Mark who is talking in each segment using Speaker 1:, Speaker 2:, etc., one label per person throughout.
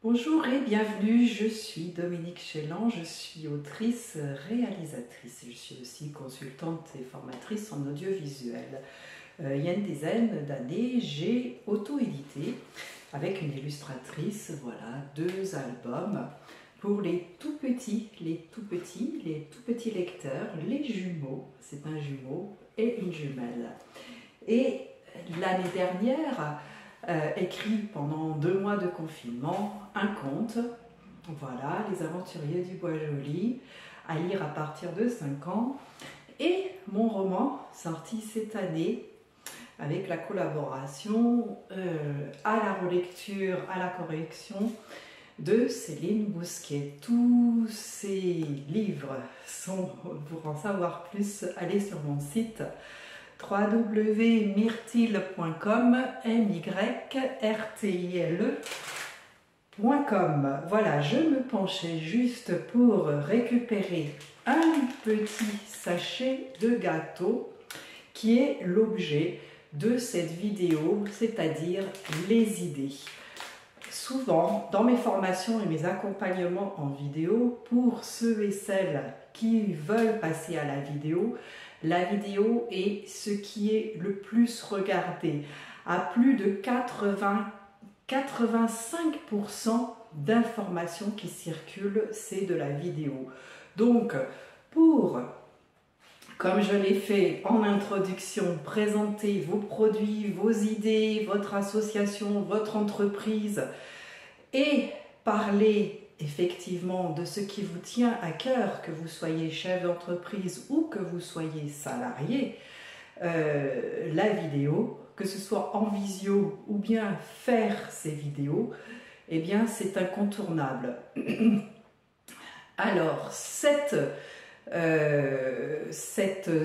Speaker 1: Bonjour et bienvenue, je suis Dominique Chélan, je suis autrice, réalisatrice, je suis aussi consultante et formatrice en audiovisuel. Il y a une dizaine d'années, j'ai auto-édité avec une illustratrice, voilà, 2 albums pour les tout petits lecteurs, les jumeaux, c'est un jumeau et une jumelle. Et l'année dernière, écrit pendant 2 mois de confinement, un conte, voilà, Les Aventuriers du Bois Joli, à lire à partir de 5 ans, et mon roman sorti cette année avec la collaboration à la relecture, à la correction de Céline Bousquet. Tous ces livres sont, pour en savoir plus, allez sur mon site www.myrtille.com, myrtille.com. Voilà, je me penchais juste pour récupérer un petit sachet de gâteau qui est l'objet de cette vidéo, c'est-à-dire les idées. Souvent, dans mes formations et mes accompagnements en vidéo, pour ceux et celles qui veulent passer à la vidéo est ce qui est le plus regardé. À plus de 85% d'informations qui circulent, c'est de la vidéo. Donc, comme je l'ai fait en introduction, présenter vos produits, vos idées, votre association, votre entreprise et parler effectivement de ce qui vous tient à cœur, que vous soyez chef d'entreprise ou que vous soyez salarié, la vidéo, que ce soit en visio ou bien faire ces vidéos, eh bien c'est incontournable. Alors, cette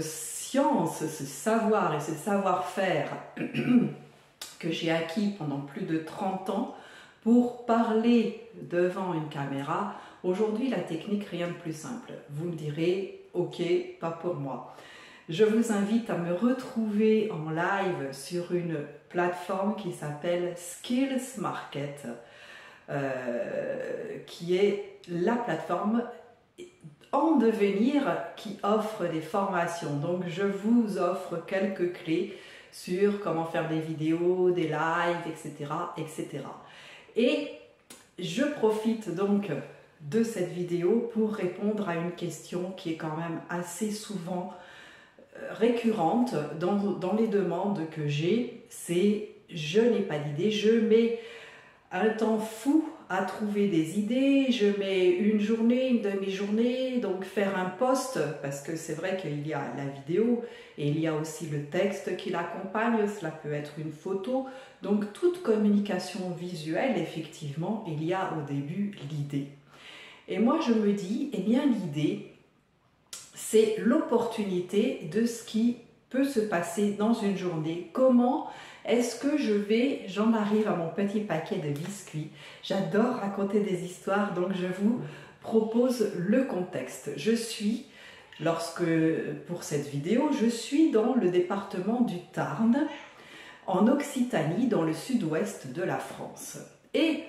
Speaker 1: science, ce savoir et ce savoir-faire que j'ai acquis pendant plus de 30 ans pour parler devant une caméra, aujourd'hui la technique, rien de plus simple. Vous me direz, ok, pas pour moi. Je vous invite à me retrouver en live sur une plateforme qui s'appelle Skills Market, qui est la plateforme en devenir qui offre des formations. Donc je vous offre quelques clés sur comment faire des vidéos, des lives, etc., etc. Et je profite donc de cette vidéo pour répondre à une question qui est quand même assez souvent récurrente dans les demandes que j'ai, c'est je n'ai pas d'idée, je mets un temps fou à trouver des idées, je mets une journée, une demi-journée, donc faire un post, parce que c'est vrai qu'il y a la vidéo et il y a aussi le texte qui l'accompagne, cela peut être une photo, donc toute communication visuelle, effectivement, il y a au début l'idée. Et moi je me dis, eh bien l'idée, c'est l'opportunité de ce qui peut se passer dans une journée. Comment est-ce que j'en arrive à mon petit paquet de biscuits. J'adore raconter des histoires, donc je vous propose le contexte. Pour cette vidéo, je suis dans le département du Tarn, en Occitanie, dans le sud-ouest de la France. Et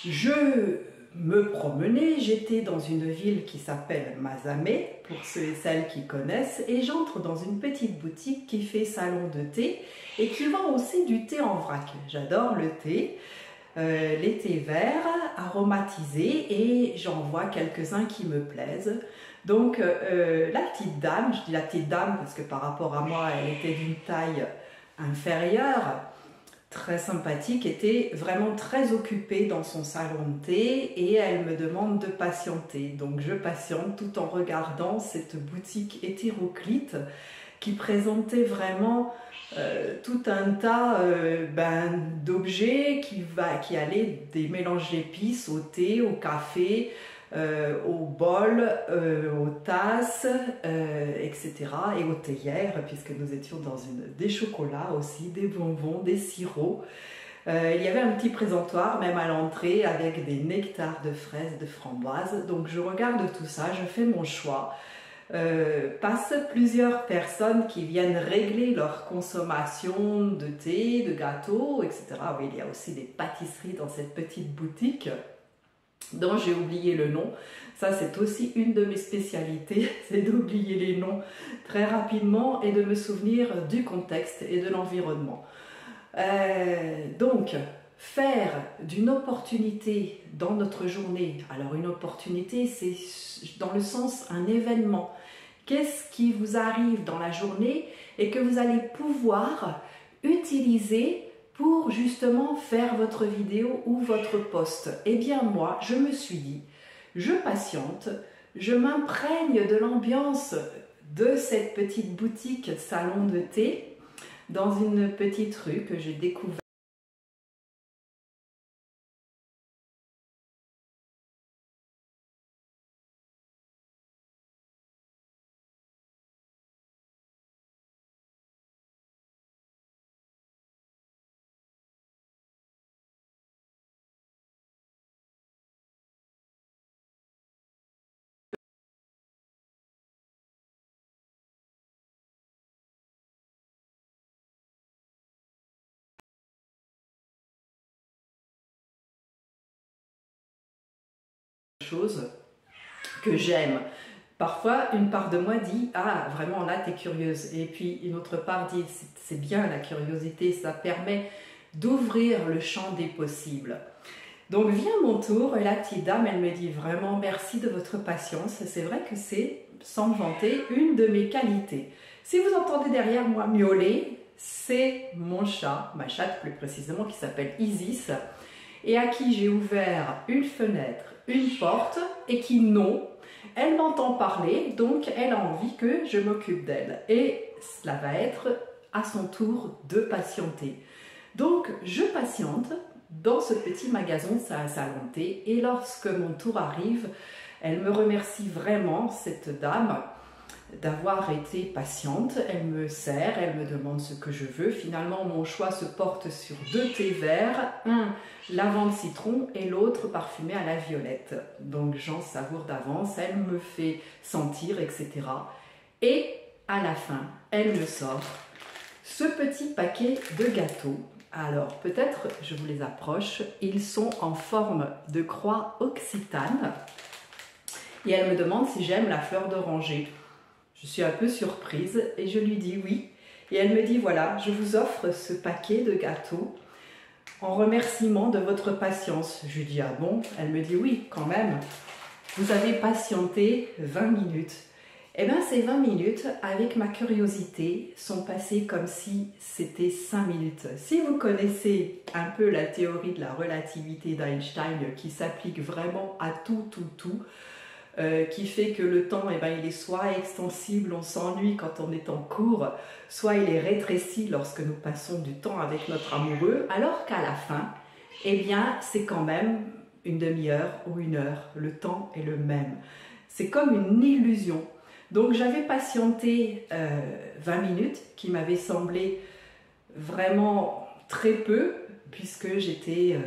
Speaker 1: je me promenais, j'étais dans une ville qui s'appelle Mazamet, pour ceux et celles qui connaissent, et j'entre dans une petite boutique qui fait salon de thé et qui vend aussi du thé en vrac. J'adore le thé, les thés verts, aromatisés, et j'en vois quelques-uns qui me plaisent. Donc la petite dame, je dis la petite dame parce que par rapport à moi, elle était d'une taille inférieure, très sympathique, était vraiment très occupée dans son salon de thé et elle me demande de patienter. Donc je patiente tout en regardant cette boutique hétéroclite qui présentait vraiment tout un tas d'objets qui allaient des mélanges d'épices au thé, au café, aux bols, aux tasses, etc. et aux théières, puisque nous étions dans des chocolats aussi, des bonbons, des sirops. Il y avait un petit présentoir même à l'entrée avec des nectars de fraises, de framboises. Donc je regarde tout ça, je fais mon choix. passent plusieurs personnes qui viennent régler leur consommation de thé, de gâteaux, etc. Oui, il y a aussi des pâtisseries dans cette petite boutique dont j'ai oublié le nom. Ça, c'est aussi une de mes spécialités, c'est d'oublier les noms très rapidement et de me souvenir du contexte et de l'environnement. Donc, faire d'une opportunité dans notre journée, alors une opportunité, c'est dans le sens un événement. Qu'est-ce qui vous arrive dans la journée et que vous allez pouvoir utiliser pour justement faire votre vidéo ou votre post? Eh bien moi, je me suis dit, je patiente, je m'imprègne de l'ambiance de cette petite boutique salon de thé dans une petite rue que j'ai découverte. Chose que j'aime. Parfois, une part de moi dit « Ah, vraiment, là, t'es curieuse ». Et puis, une autre part dit « C'est bien la curiosité, ça permet d'ouvrir le champ des possibles ». Donc, vient mon tour, et la petite dame, elle me dit « Vraiment, merci de votre patience ». C'est vrai que c'est, sans me vanter, une de mes qualités. Si vous entendez derrière moi miauler, c'est mon chat, ma chatte plus précisément, qui s'appelle Isis, et à qui j'ai ouvert une fenêtre, une porte, et qui, non, elle m'entend parler, donc elle a envie que je m'occupe d'elle. Et cela va être à son tour de patienter. Donc, je patiente dans ce petit magasin salon de thé, et lorsque mon tour arrive, elle me remercie vraiment, cette dame, d'avoir été patiente. Elle me sert, elle me demande ce que je veux. Finalement, mon choix se porte sur 2 thés verts, un lavande citron et l'autre parfumé à la violette. Donc j'en savoure d'avance, elle me fait sentir, etc. Et à la fin, elle me sort ce petit paquet de gâteaux. Alors peut-être je vous les approche, ils sont en forme de croix occitane et elle me demande si j'aime la fleur d'oranger. Je suis un peu surprise et je lui dis oui. Et elle me dit voilà, je vous offre ce paquet de gâteaux en remerciement de votre patience. Je lui dis ah bon? Elle me dit oui, quand même. Vous avez patienté 20 minutes. Eh bien, ces 20 minutes, avec ma curiosité, sont passées comme si c'était 5 minutes. Si vous connaissez un peu la théorie de la relativité d'Einstein qui s'applique vraiment à tout, qui fait que le temps, eh ben, il est soit extensible, on s'ennuie quand on est en cours, soit il est rétréci lorsque nous passons du temps avec notre amoureux, alors qu'à la fin, eh bien, c'est quand même une demi-heure ou 1 heure, le temps est le même. C'est comme une illusion. Donc j'avais patienté 20 minutes, qui m'avaient semblé vraiment très peu, puisque j'étais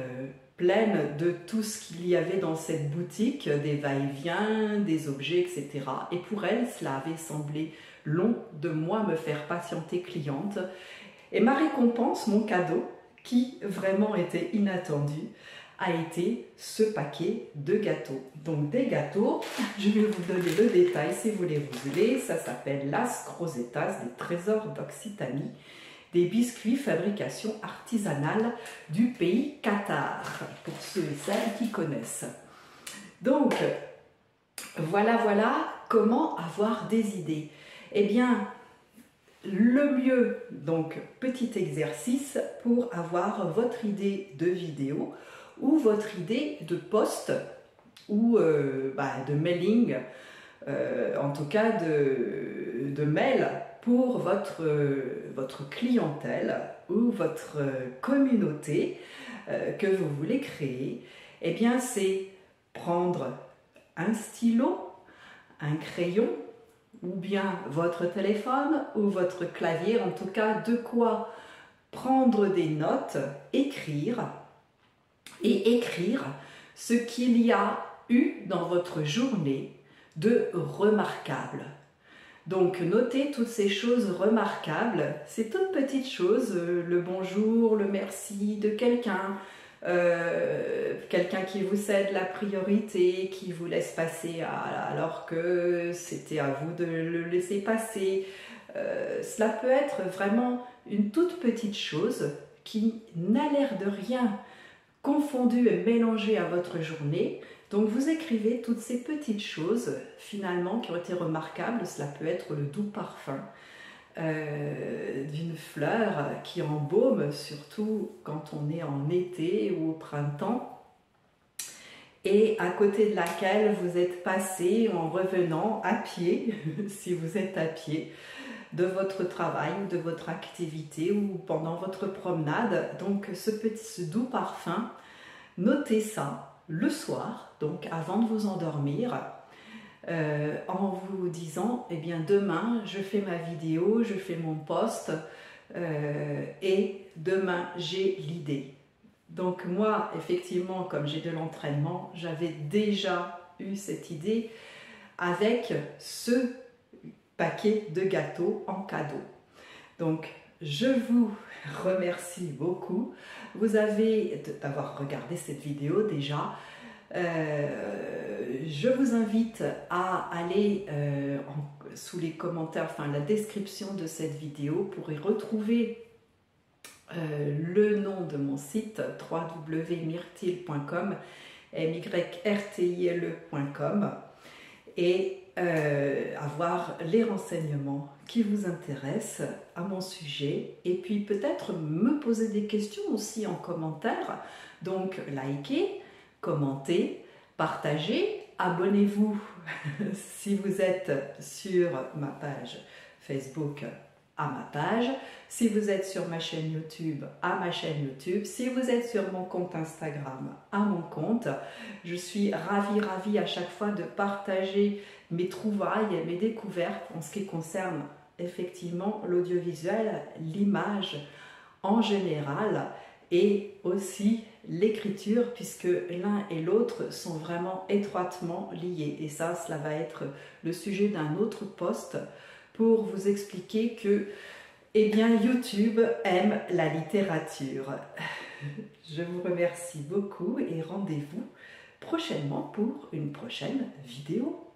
Speaker 1: pleine de tout ce qu'il y avait dans cette boutique, des va-et-vient, des objets, etc. Et pour elle, cela avait semblé long de moi me faire patienter cliente. Et ma récompense, mon cadeau, qui vraiment était inattendu, a été ce paquet de gâteaux. Donc des gâteaux, je vais vous donner le détail si vous les voulez. Ça s'appelle Las Crosetas, des trésors d'Occitanie, des biscuits fabrication artisanale du pays Qatar, pour ceux et celles qui connaissent. Donc, voilà comment avoir des idées. Eh bien, le mieux, donc petit exercice pour avoir votre idée de vidéo ou votre idée de post ou de mailing, en tout cas de mail pour votre clientèle ou votre communauté que vous voulez créer. Eh bien, c'est prendre un stylo, un crayon, ou bien votre téléphone ou votre clavier, en tout cas de quoi prendre des notes, écrire ce qu'il y a eu dans votre journée de remarquable. Donc notez toutes ces choses remarquables, ces toutes petites choses, le bonjour, le merci de quelqu'un, quelqu'un qui vous cède la priorité, qui vous laisse passer alors que c'était à vous de le laisser passer. Cela peut être vraiment une toute petite chose qui n'a l'air de rien confondue et mélangée à votre journée. Donc vous écrivez toutes ces petites choses finalement qui ont été remarquables. Cela peut être le doux parfum d'une fleur qui embaume, surtout quand on est en été ou au printemps, et à côté de laquelle vous êtes passé en revenant à pied, si vous êtes à pied, de votre travail ou de votre activité ou pendant votre promenade. Donc ce doux parfum, notez ça le soir, donc avant de vous endormir, en vous disant, eh bien demain je fais ma vidéo, je fais mon post et demain j'ai l'idée. Donc moi, effectivement, comme j'ai de l'entraînement, j'avais déjà eu cette idée avec ce paquet de gâteaux en cadeau. Donc je vous remercie beaucoup. Vous avez d'avoir regardé cette vidéo déjà. Je vous invite à aller sous les commentaires, enfin la description de cette vidéo pour y retrouver le nom de mon site www.myrtille.com, myrtile.com, et avoir les renseignements qui vous intéressent à mon sujet, et puis peut-être me poser des questions aussi en commentaire. Donc likez, commentez, partagez, abonnez-vous si vous êtes sur ma page Facebook à ma page, si vous êtes sur ma chaîne YouTube à ma chaîne YouTube, si vous êtes sur mon compte Instagram à mon compte. Je suis ravie à chaque fois de partager mes trouvailles et mes découvertes en ce qui concerne effectivement l'audiovisuel, l'image en général et aussi l'écriture, puisque l'un et l'autre sont vraiment étroitement liés. Et ça, cela va être le sujet d'un autre post pour vous expliquer que, eh bien, YouTube aime la littérature. Je vous remercie beaucoup et rendez-vous prochainement pour une prochaine vidéo.